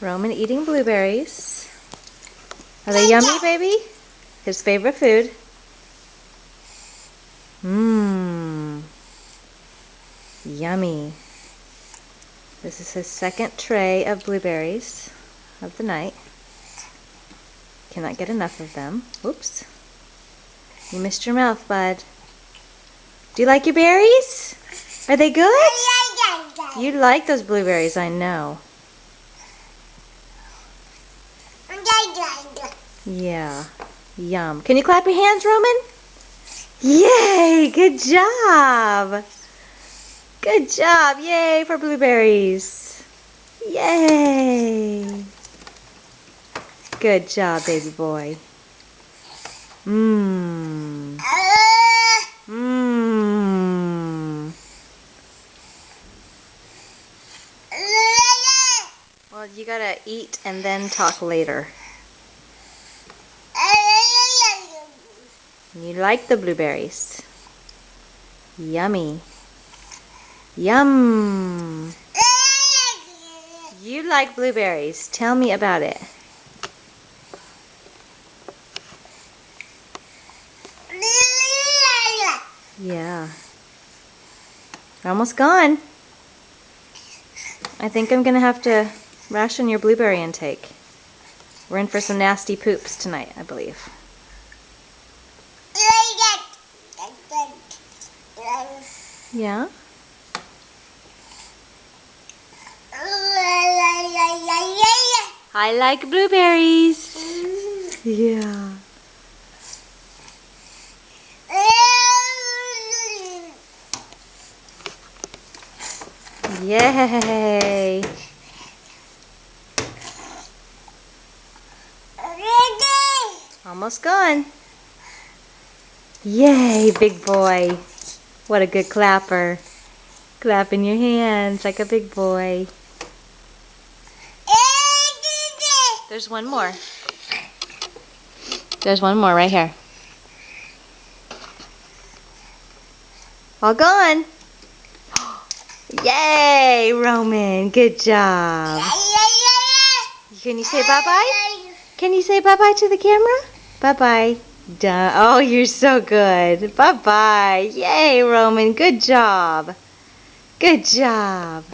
Roman eating blueberries. Are they yummy, baby? His favorite food. Mmm. Yummy. This is his second tray of blueberries of the night. Cannot get enough of them. Oops. You missed your mouth, bud. Do you like your berries? Are they good? You like those blueberries, I know. Yeah. Yum. Can you clap your hands, Roman? Yay! Good job! Good job! Yay for blueberries! Yay! Good job, baby boy. Mmm. Mmm. Well, you gotta eat and then talk later. You like the blueberries. Yummy. Yum. You like blueberries. Tell me about it. Yeah. They're almost gone. I think I'm gonna have to ration your blueberry intake. We're in for some nasty poops tonight, I believe. Yeah? I like blueberries. Yeah. Yay. Almost gone. Yay, big boy. What a good clapper. Clapping your hands like a big boy. There's one more. There's one more right here. All gone. Yay, Roman. Good job. Can you say bye-bye? Can you say bye-bye to the camera? Bye-bye. Duh. Oh, you're so good. Bye-bye. Yay, Roman. Good job. Good job.